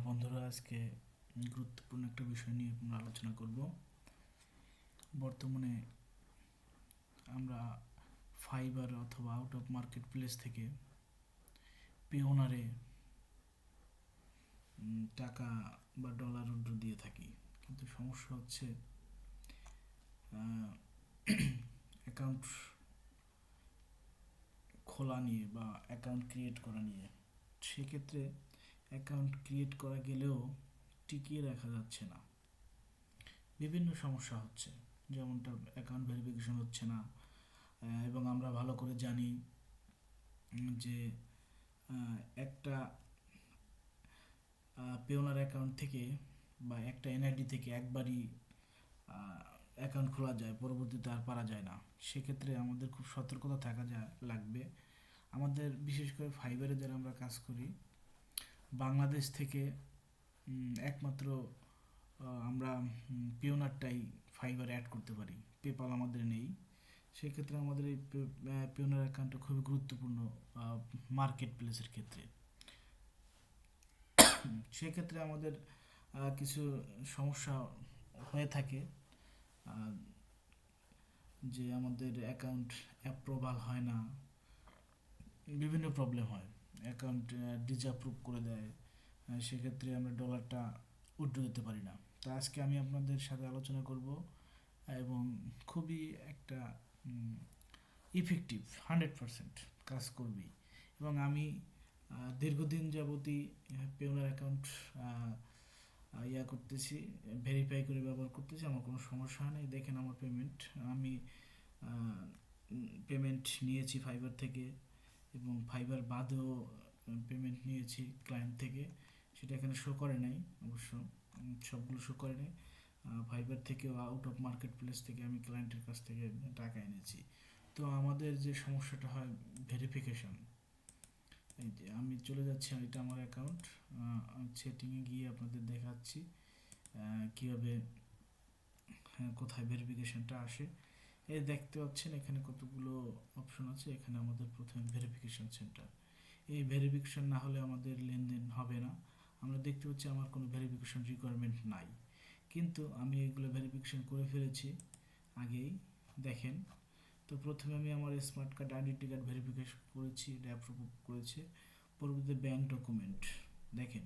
বন্ধুরা, আজকে গুরুত্বপূর্ণ একটা বিষয় নিয়ে আমরা আলোচনা করব। বর্তমানে আমরা ফাইবার অথবা আউট অফ মার্কেট প্লেস থেকে পেওনারে টাকা বা ডলার উইথড্র দিয়ে থাকি, কিন্তু সমস্যা হচ্ছে অ্যাকাউন্ট খোলা নিয়ে বা অ্যাকাউন্ট ক্রিয়েট করা নিয়ে। সেক্ষেত্রে অ্যাকাউন্ট ক্রিয়েট করা গেলেও টিকিয়ে রাখা যাচ্ছে না, বিভিন্ন সমস্যা হচ্ছে। যেমনটা অ্যাকাউন্ট ভেরিফিকেশন হচ্ছে না, এবং আমরা ভালো করে জানি যে একটা পেওনার অ্যাকাউন্ট থেকে বা একটা এনআইডি থেকে একবারই অ্যাকাউন্ট খোলা যায়, পরবর্তীতে আর পারা যায় না। সেক্ষেত্রে আমাদের খুব সতর্কতা থাকা লাগবে। আমাদের বিশেষ করে ফাইবারে যারা আমরা কাজ করি, বাংলাদেশ থেকে একমাত্র আমরা পেওনারটাই ফাইবারে অ্যাড করতে পারি, পেপাল আমাদের নেই। সেক্ষেত্রে আমাদের এই পেওনার অ্যাকাউন্টটা খুবই গুরুত্বপূর্ণ মার্কেট প্লেসের ক্ষেত্রে। সেক্ষেত্রে আমাদের কিছু সমস্যা হয়ে থাকে, যে আমাদের অ্যাকাউন্ট অ্যাপ্রুভাল হয় না, বিভিন্ন প্রবলেম হয়, অ্যাকাউন্ট ডিসঅ্যাপ্রুভ করে দেয়। সেক্ষেত্রে আমরা ডলারটা উইথড্র দিতে পারি না। তো আজকে আমি আপনাদের সাথে আলোচনা করব, এবং খুবই একটা ইফেক্টিভ 100% কাজ করবে। এবং আমি দীর্ঘদিন যাবতই পেওনার অ্যাকাউন্ট করতেছি, ভেরিফাই করে ব্যবহার করতেছি, আমার কোনো সমস্যা নেই। দেখেন আমার পেমেন্ট, আমি পেমেন্ট নিয়েছি ফাইবার থেকে, এবং ফাইবার বাদেও পেমেন্ট নিয়েছি ক্লায়েন্ট থেকে। সেটা এখানে শো করে নাই অবশ্য, সবগুলো শো করে নাই। ফাইবার থেকে আউট অফ মার্কেট প্লেস থেকে আমি ক্লায়েন্টের কাছ থেকে টাকা এনেছি। তো আমাদের যে সমস্যাটা হয় ভেরিফিকেশন, এই যে আমি চলে যাচ্ছি, এটা আমার অ্যাকাউন্ট, সেটিংয়ে গিয়ে আপনাদের দেখাচ্ছি কীভাবে কোথায় ভেরিফিকেশনটা আসে। এই দেখতে পাচ্ছেন এখানে কতগুলো অপশন আছে। এখানে আমাদের প্রথমে ভেরিফিকেশন সেন্টার, এই ভেরিফিকেশন না হলে আমাদের লেনদেন হবে না। আমরা দেখতে পাচ্ছি আমার কোনো ভেরিফিকেশন রিকোয়ারমেন্ট নাই, কিন্তু আমি এগুলো ভেরিফিকেশন করে ফেলেছি আগেই, দেখেন। তো প্রথমে আমি আমার smart card identity card verification করেছি, এটা অ্যাপ্রুভ করেছে। পরবর্তীতে ব্যাংক ডকুমেন্ট, দেখেন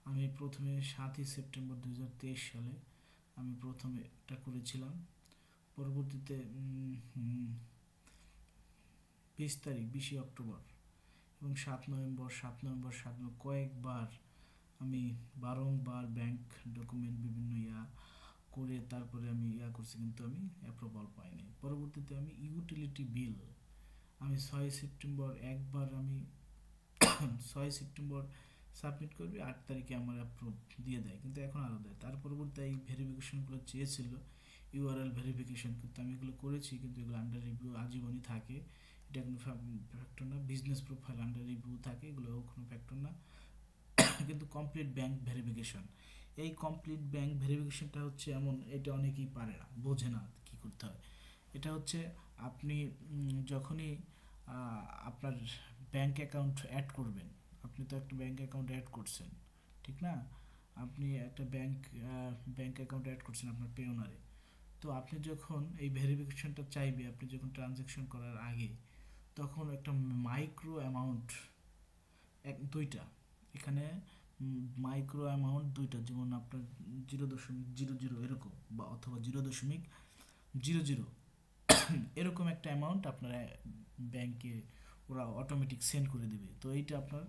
আমি প্রথমে 7ই সেপ্টেম্বর 2023 সালে আমি প্রথমে এটা করেছিলাম। পরবর্তীতে 20 অক্টোবর এবং 7 নভেম্বর কয়েকবার আমি বারংবার ব্যাংক ডকুমেন্ট বিভিন্ন করে তারপরে আমি করছি, কিন্তু আমি অ্যাপ্রুভাল পাইনি। পরবর্তীতে আমি ইউটিলিটি বিল, আমি 6 সেপ্টেম্বর একবার আমি 6 সেপ্টেম্বর সাবমিট করবি, 8 তারিখে আমার অ্যাপ্রুভ দিয়ে দেয়, কিন্তু এখন আরও দেয়। তার পরবর্তীতে এই ভেরিফিকেশনগুলো চেয়েছিল, ইউআরএল ভেরিফিকেশন, কিন্তু আমি এগুলো করেছি, কিন্তু এগুলো আন্ডার রিভিউ আজীবনই থাকে। এটা কোনো ফ্যাক্টর না। বিজনেস প্রোফাইল আন্ডার রিভিউ থাকে, এগুলোও কোনো ফ্যাক্টর না। কিন্তু কমপ্লিট ব্যাংক ভেরিফিকেশন, এই কমপ্লিট ব্যাংক ভেরিফিকেশনটা হচ্ছে এমন, এটা অনেকেই পারে না, বোঝে না কী করতে হয়। এটা হচ্ছে আপনি যখনই আপনার ব্যাংক অ্যাকাউন্ট অ্যাড করবেন, আপনি তো একটা ব্যাংক অ্যাকাউন্ট অ্যাড করছেন, ঠিক না? আপনি একটা ব্যাংক অ্যাকাউন্ট অ্যাড করছেন আপনার পেওনারে। তো আপনি যখন এই ভেরিফিকেশনটা চাইবে, আপনি যখন ট্রানজ্যাকশন করার আগে, তখন একটা মাইক্রো অ্যামাউন্ট দুইটা, এখানে মাইক্রো অ্যামাউন্ট দুইটা, যেমন আপনার 0.00 এরকম, বা অথবা 0.00 এরকম একটা অ্যামাউন্ট আপনার ব্যাংকে ওরা অটোমেটিক সেন্ড করে দেবে। তো এইটা আপনার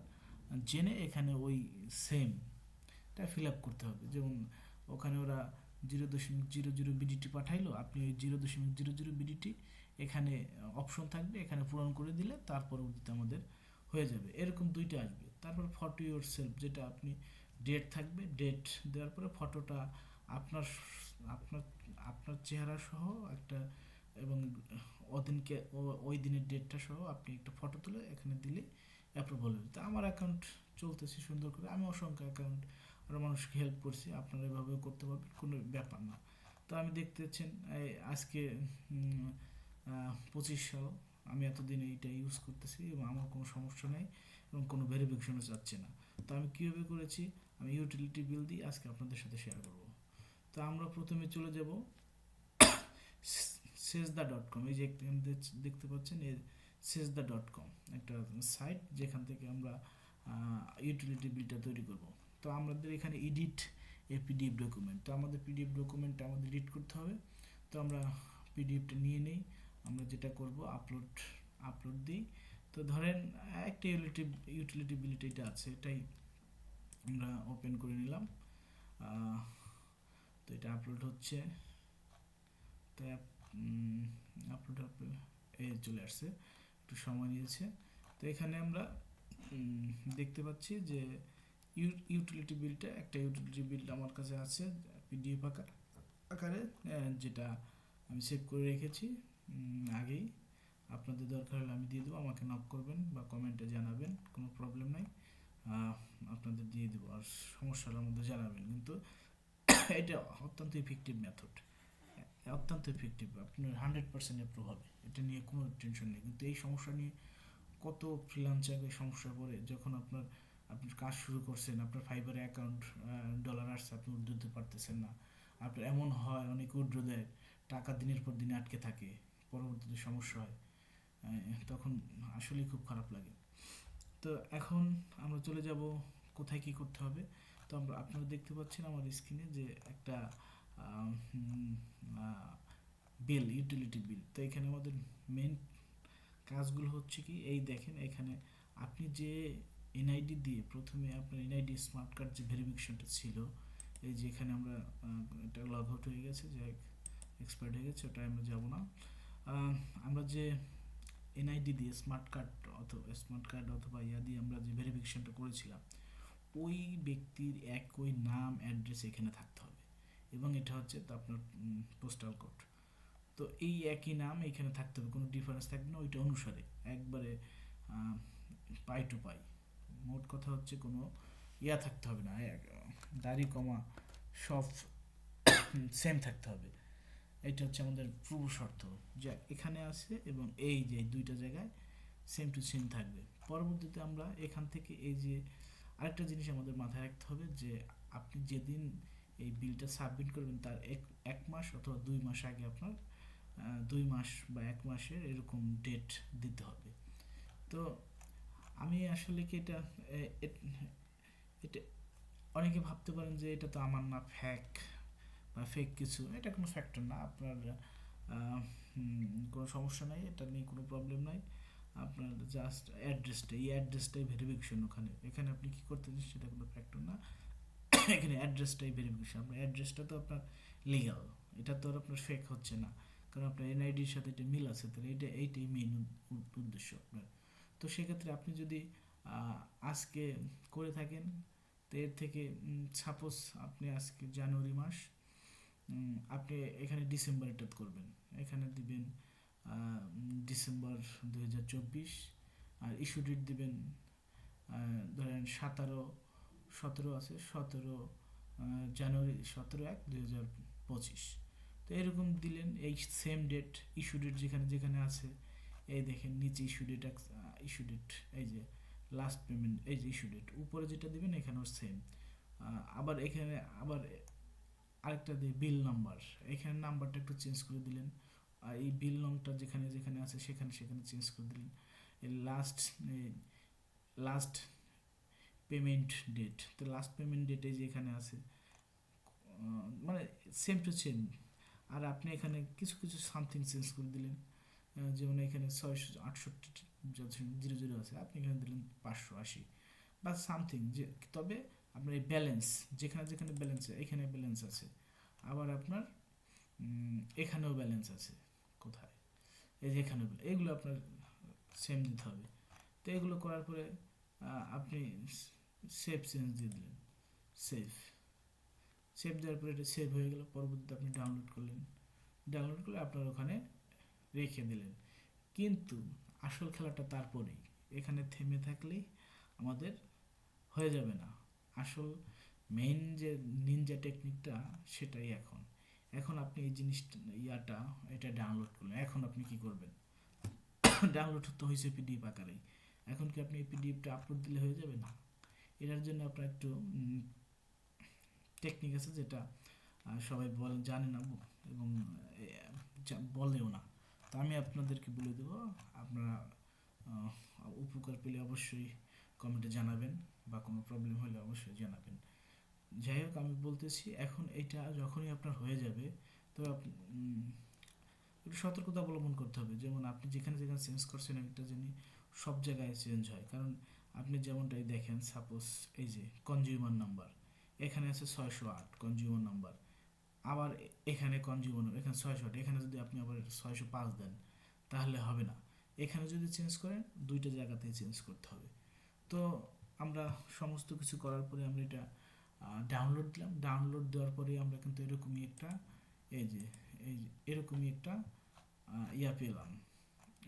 জেনে এখানে ওই সেমটা ফিল আপ করতে হবে। যেমন ওখানে ওরা 0.00 বিডিটি পাঠাইলো, আপনি ওই 0.00 বিডিটি এখানে অপশন থাকবে, এখানে পূরণ করে দিলে তার পরবর্তীতে আমাদের হয়ে যাবে। এরকম দুইটা আসবে। তারপর ফটো ইউর সেলফ, যেটা আপনি ডেট থাকবে, ডেট দেওয়ার পরে ফটোটা আপনার আপনার আপনার চেহারা সহ একটা, এবং ওদিনকে ওই দিনের ডেটটা সহ আপনি একটা ফটো তুলে এখানে দিলে অ্যাপ্রুভাল হবে। তো আমার অ্যাকাউন্ট চলতেছে সুন্দর করে, আমি অসংখ্য অ্যাকাউন্ট আরও মানুষকে হেল্প করছি, আপনারা এভাবেও করতে পারবেন, কোনো ব্যাপার না। তো আমি দেখতে পাচ্ছেন আজকে 25 সাল, আমি এতদিন এইটা ইউজ করতেছি এবং আমার কোনো সমস্যা নেই, এবং কোনো ভেরিফিকেশনও চাচ্ছে না। তো আমি কীভাবে করেছি, আমি ইউটিলিটি বিল দিয়ে আজকে আপনাদের সাথে শেয়ার করব। তো আমরা প্রথমে চলে যাব sesda.com, এই যে দেখতে পাচ্ছেন এই sesda.com একটা সাইট, যেখান থেকে আমরা ইউটিলিটি বিলটা তৈরি করব। তো আমাদের এখানে এডিট এ পিডিএফ ডকুমেন্ট, তো আমাদের পিডিএফ ডকুমেন্টটা আমাদের এডিট করতে হবে। তো আমরা পিডিএফটা নিয়ে নেই, আমরা যেটা করব আপলোড দিই। তো ধরেন একটা ইউটিলিটি বিল এটা আছে, এটাই আমরা ওপেন করে নিলাম। তো এটা আপলোড হচ্ছে, তো আপলোড এই চলে আসছে, একটু সময় নিয়েছে। তো এখানে আমরা দেখতে পাচ্ছি যে ইউটিলিটি বিলটা, একটা ইউটিলিটি বিলটা আমার কাছে আছে পিডিএফ আকারে, যেটা আমি সেভ করে রেখেছি আগেই। আপনাদের দরকার হলে আমি দিয়ে দেবো, আমাকে নক করবেন বা কমেন্টে জানাবেন, কোনো প্রবলেম নাই, আপনাদের দিয়ে দেবো। আর সমস্যার মধ্যে জানাবেন, কিন্তু এটা অত্যন্ত ইফেক্টিভ মেথড, অত্যন্ত ইফেক্টিভ, আপনার 100% অ্যাপ্রুভ হবে, এটা নিয়ে কোনো টেনশন নেই। কিন্তু এই সমস্যা নিয়ে কত ফ্রিল্যান্সার এই সমস্যা পড়ে, যখন আপনি কাজ শুরু করছেন, আপনার ফাইবারে অ্যাকাউন্ট ডলার আসছে, আপনি উইথড্র দিতে পারতেছেন না। আপনার এমন হয় অনেক উইথড্র দেয়, টাকা দিনের পর দিনে আটকে থাকে, পরবর্তীতে সমস্যা হয়, তখন আসলেই খুব খারাপ লাগে। তো এখন আমরা চলে যাব কোথায় কি করতে হবে। তো আপনারা দেখতে পাচ্ছেন আমার স্ক্রিনে যে একটা বিল, ইউটিলিটি বিল। তো এখানে আমাদের মেন কাজগুলো হচ্ছে কি, এই দেখেন এখানে আপনি যে এনআইডি দিয়ে প্রথমে আপনার এনআইডি স্মার্ট কার্ড যে ভেরিফিকেশনটা ছিল, এই যে এখানে আমরা এটা লগ আউট হয়ে গেছে, যে এক্সপায়ার্ড হয়ে গেছে, ওটা আমরা যাব না। আমরা যে এনআইডি দিয়ে স্মার্ট কার্ড অথবা ইয়া দিয়ে আমরা যে ভেরিফিকেশনটা করেছিলাম, ওই ব্যক্তির একই নাম অ্যাড্রেস এখানে থাকতে হবে, এবং এটা হচ্ছে তো আপনার পোস্টাল কোড। তো এই একই নাম এখানে থাকতে হবে, কোনো ডিফারেন্স থাকবে না, ওইটা অনুসারে একবারে পাই টু পাই। মোট কথা হচ্ছে কোনো ইয়া থাকতে হবে না, দাড়ি কমা সব সেম থাকতে হবে। এটা হচ্ছে আমাদের পূর্ব শর্ত, যে এখানে আছে এবং এই যে দুইটা জায়গায় সেম টু সেম থাকবে। পরবর্তীতে আমরা এখান থেকে এই যে আরেকটা জিনিস আমাদের মাথায় রাখতে হবে, যে আপনি যেদিন এই বিলটা সাবমিট করবেন তার এক মাস অথবা 2 মাস আগে আপনার 2 মাস বা 1 মাসের এরকম ডেট দিতে হবে। তো আমি আসলে কি এটা এটা অনেকে ভাবতে পারেন যে এটা তো আমার না, বা ফেক কিছু, এটা কোনো ফ্যাক্টর না। আপনার কোনো সমস্যা নাই, এটা নিয়ে কোনো প্রবলেম নাই। আপনার জাস্ট এই অ্যাড্রেসটাই ভেরিফিকেশন, এখানে আপনি কী করতে চান সেটা কোনো ফ্যাক্টর না। এখানে অ্যাড্রেসটাই ভেরিফিকেশন, আপনার অ্যাড্রেসটা তো আপনার লিগ্যাল, এটা তো আর আপনার ফেক হচ্ছে না, কারণ আপনার এনআইডির সাথে এটা মিল আছে, তাহলে এইটাই মেইন উদ্দেশ্য আপনার। তো সেক্ষেত্রে আপনি যদি আজকে করে থাকেন, তো এর থেকে সাপোজ আপনি আজকে জানুয়ারি মাস, আপনি এখানে ডিসেম্বরটা করবেন, এখানে দিবেন ডিসেম্বর 2024, আর ইস্যু ডেট দিবেন ধরেন 17 আছে, 17 জানুয়ারি, 17/1/2025। তো এরকম দিলেন, এই সেম ডেট ইস্যু ডেট যেখানে যেখানে আছে, এই দেখেন নিচে ইস্যু ডেট, এই যে লাস্ট পেমেন্ট, এই যে ইস্যু ডেট উপরে যেটা দিবেন এখানেও সেম। আবার এখানে আরেকটা দিয়ে বিল নাম্বার, এখানে নাম্বারটা একটু চেঞ্জ করে দিলেন, আর এই বিল নংটা যেখানে যেখানে আছে সেখানে সেখানে চেঞ্জ করে দিলেন। এই লাস্ট পেমেন্ট ডেট, তো লাস্ট পেমেন্ট ডেটে যেখানে আছে মানে সেম টু সেম। আর আপনি এখানে কিছু কিছু সামথিং চেঞ্জ করে দিলেন, যেমন এখানে 668 আছে, আপনি এখানে দিলেন 580 বা সামথিং, যে তবে আপনার এই ব্যালেন্স যেখানে যেখানে ব্যালেন্স এখানে ব্যালেন্স আছে, আবার আপনার এখানেও ব্যালেন্স আছে, কোথায় এই যে এখানে, এগুলো আপনার সেম দিতে হবে। তো এগুলো করার পরে আপনি সেভ চেঞ্জ দিয়ে দিলেন, সেভ দেওয়ার পরে এটা সেভ হয়ে গেল। পরবর্তীতে আপনি ডাউনলোড করলে আপনার ওখানে রেখে দিলেন। কিন্তু আসল খেলাটা তারপরেই, এখানে থেমে থাকলেই আমাদের হয়ে যাবে না। আসল মেইন যে নিনজা টেকনিকটা সেটাই এখন আপনি এই জিনিসটা এটা ডাউনলোড করলেন, এখন আপনি কি করবেন? ডাউনলোড তো হয়েছে পিডিএফ আকারেই, এখন কি আপনি এই পিডিএফটা আপলোড দিলে হয়ে যাবে? না, এটার জন্য আপনার একটু টেকনিক আছে যেটা সবাই বলেন জানে না এবং বলেও না। তো আমি আপনাদেরকে বলে দেবো, আপনারা আহ, উপকার পেলে অবশ্যই কমেন্টে জানাবেন বা কোনো প্রবলেম হলে অবশ্যই জানাবেন। যাই হোক, আমি বলতেছি এখন এটা যখনই আপনার হয়ে যাবে, তো একটু সতর্কতা অবলম্বন করতে হবে। যেমন আপনি যেখানে যেখানে চেঞ্জ করছেন একটা জানি সব জায়গায় চেঞ্জ হয়, কারণ আপনি যেমনটাই দেখেন, সাপোজ এই যে কনজিউমার নাম্বার এখানে আছে 608 কনজিউমার নাম্বার, আবার এখানে কনজিউমার এখানে 608, এখানে যদি আপনি আবার 605 দেন তাহলে হবে না। এখানে যদি চেঞ্জ করেন দুইটা জায়গাতেই চেঞ্জ করতে হবে। তো আমরা সমস্ত কিছু করার পরে আমরা এটা ডাউনলোড দিলাম। ডাউনলোড দেওয়ার পরে আমরা কিন্তু এরকমই একটা এই যে এরকমই একটা পেলাম,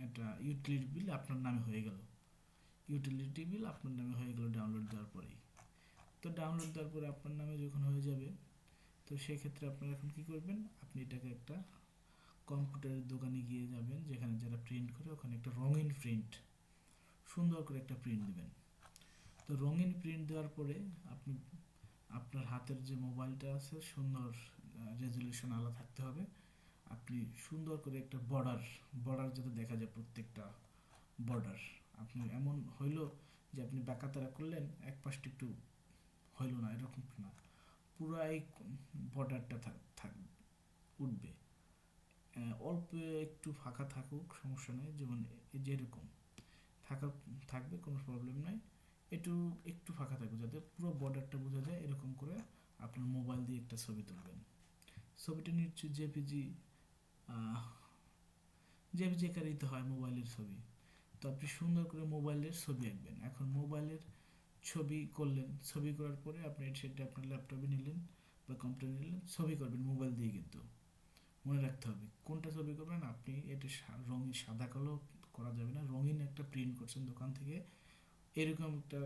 একটা ইউটিলিটি বিল আপনার নামে হয়ে গেল। ইউটিলিটি বিল আপনার নামে হয়ে গেল ডাউনলোড দেওয়ার পরেই। তো ডাউনলোড দেওয়ার পরে আপনার নামে যখন হয়ে যাবে, তো সেক্ষেত্রে আপনারা এখন কী করবেন, আপনি এটাকে একটা কম্পিউটারের দোকানে গিয়ে যাবেন, যেখানে যারা প্রিন্ট করে ওখানে একটা রঙিন প্রিন্ট, সুন্দর করে একটা প্রিন্ট দেবেন। তো রঙিন প্রিন্ট দেওয়ার পরে আপনি আপনার হাতের যে মোবাইলটা আছে সুন্দর রেজলিউশন আলা থাকতে হবে। আপনি সুন্দর করে একটা বর্ডার বর্ডার যাতে দেখা যায়, প্রত্যেকটা বর্ডার আপনি এমন হইলো যে আপনি বাঁকাতারা করলেন এক পাশটা একটু হইলো না, এরকম না, পুরো এই বর্ডারটা থাক উঠবে। অল্প একটু ফাঁকা থাকুক সমস্যা নেই, যেমন যেরকম থাকা থাকবে কোনো প্রবলেম নাই। একটু একটু ফাঁকা থাকবে যাতে পুরো বর্ডারটা বোঝা যায়, এরকম করে আপনার মোবাইল দিয়ে একটা ছবি তুলবেন। ছবিটা নিশ্চয়ই জেপিজি, জেপিজি আকারেই তো হয় মোবাইলের ছবি। তো আপনি সুন্দর করে মোবাইলের ছবি আঁকবেন। এখন মোবাইলের ছবি করলেন, ছবি করার পরে আপনি সেটা আপনার ল্যাপটপে নিলেন বা কম্পিউটারে নিলেন, ছবি করবেন মোবাইল দিয়ে। কিন্তু মনে রাখতে হবে কোনটা ছবি করবেন। আপনি এটা রঙিন সাদা কালো করা যাবে না, রঙিন একটা প্রিন্ট করছেন দোকান থেকে, এরকম একটা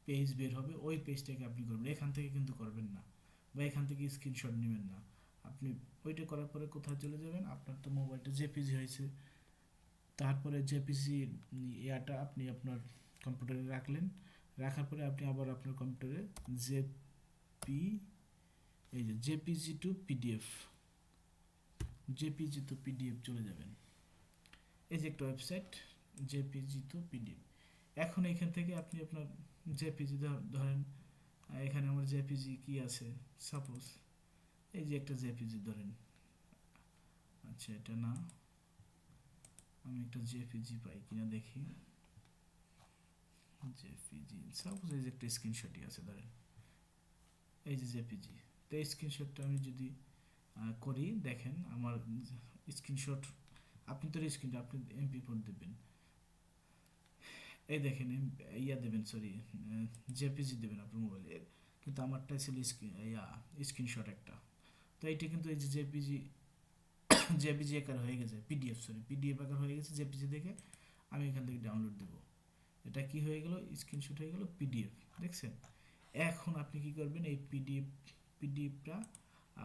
পেজ বের হবে, ওই পেজটাকে আপনি করবেন, এখান থেকে কিন্তু করবেন না, বা এখান থেকে স্ক্রিনশট নেবেন না। আপনি ওইটা করার পরে কোথায় চলে যাবেন, আপনার তো মোবাইলটা জেপিজি হয়েছে, তারপরে জেপিজি ইয়াটা আপনি আপনার কম্পিউটারে রাখলেন। রাখার পরে আপনি আবার আপনার কম্পিউটারে জেপি এই যে JPG two PDF, JPG two PDF চলে যাবেন। এই যে একটা ওয়েবসাইট জেপিজি টু পিডিএফ। এখন এখান থেকে আপনি আপনার জেপিজি ধরেন, এখানে আমার জেপিজি কি আছে, সাপোজ এই যে একটা জেপিজি ধরেন, আচ্ছা এটা না, আমি একটা জেপিজি পাই কিনা দেখি। জেপিজি সাপোজ এই যে একটা স্ক্রিনশটই আছে ধরেন, এই যে জেপিজি। তো এই স্ক্রিনশটটা আমি যদি করি, দেখেন আমার স্ক্রিনশট, আপনি তো স্ক্রিন আপনি MP4 দেবেন, এই দেখেন ইয়া দেবেন, সরি জেপিজি দেবেন আপনার মোবাইলে, কিন্তু আমারটা ছিল স্ক্রিনশট একটা। তো এইটা কিন্তু এই যে জেপিজি জেপিজি আকার হয়ে গেছে, পিডিএফ আকার হয়ে গেছে জেপিজি দেখে আমি এখান থেকে ডাউনলোড দেবো। এটা কি হয়ে গেল, স্ক্রিনশট হয়ে গেল পিডিএফ, দেখছেন। এখন আপনি কি করবেন, এই পিডিএফটা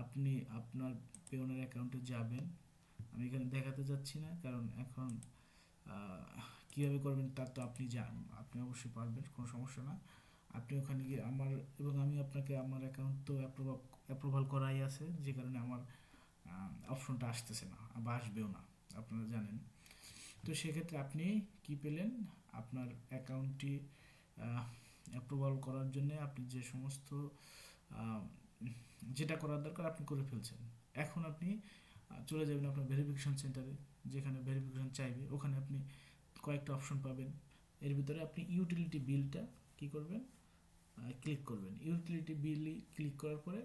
আপনি আপনার পেওনের অ্যাকাউন্টে যাবেন। আমি এখানে দেখাতে যাচ্ছি না, কারণ এখন কীভাবে করবেন তা তো আপনি জানেন, আপনি অবশ্যই পারবেন, কোনো সমস্যা না। আপনি ওখানে গিয়ে আমি আপনাকে আমার অ্যাকাউন্ট তো অ্যাপ্রুভাল করাই আছে, যে কারণে আমার অপশনটা আসতেছে না বা আসবেও না, আপনারা জানেন। তো সেক্ষেত্রে আপনি কি পেলেন, আপনার অ্যাকাউন্টটি অ্যাপ্রুভাল করার জন্য আপনি যে সমস্ত যেটা করার দরকার আপনি করে ফেলছেন। এখন আপনি চলে যাবেন আপনার ভেরিফিকেশন সেন্টারে, যেখানে ভেরিফিকেশন চাইবে, ওখানে আপনি কয়েকটা অপশন পাবেন। এর ভিতরে আপনি ইউটিলিটি বিলটা কি করবেন, ক্লিক করবেন। ইউটিলিটি বিল ক্লিক করার পরে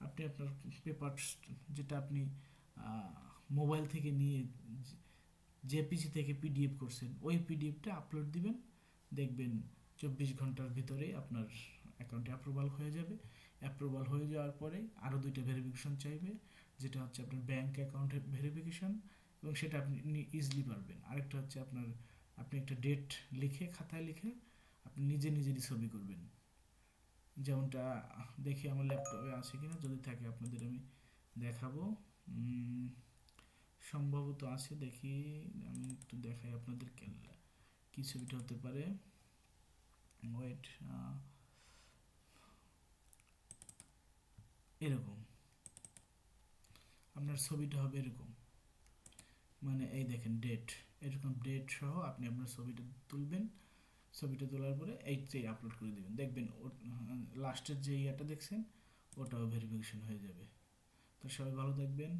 আপনি আপনার পেপার যেটা আপনি মোবাইল থেকে নিয়ে জেপিজি থেকে পিডিএফ করছেন, ওই পিডিএফটা আপলোড দিবেন। দেখবেন 24 ঘন্টার ভিতরে আপনার অ্যাকাউন্টে অ্যাপ্রুভাল হয়ে যাবে। অ্যাপ্রুভাল হয়ে যাওয়ার পরে আরও দুইটা ভেরিফিকেশন চাইবে, যেটা হচ্ছে আপনার ব্যাঙ্ক অ্যাকাউন্টের ভেরিফিকেশন, এবং সেটা আপনি ইজিলি পারবেন। আরেকটা হচ্ছে আপনি একটা ডেট লিখে খাতায় লিখে আপনি নিজেরই ছবি করবেন, যেমনটা দেখি আমার ল্যাপটপে আছে কিনা, যদি থাকে আপনাদের আমি দেখাবো। সম্ভবত আছে, দেখি আমি একটু দেখাই আপনাদের কি ছবিটা হতে পারে। ওয়েট, এরকম আপনার ছবিটা হবে এরকম, মানে এই দেখেন ডেট, এরকম ডেট সহ আপনি আপনার ছবিটা তুলবেন। ছবিটা তোলার পরে এইটাই আপলোড করে দেবেন, দেখবেন লাস্টের যে ইয়াটা দেখছেন ওটাও ভেরিফিকেশন হয়ে যাবে। তো সবাই ভালো থাকবেন।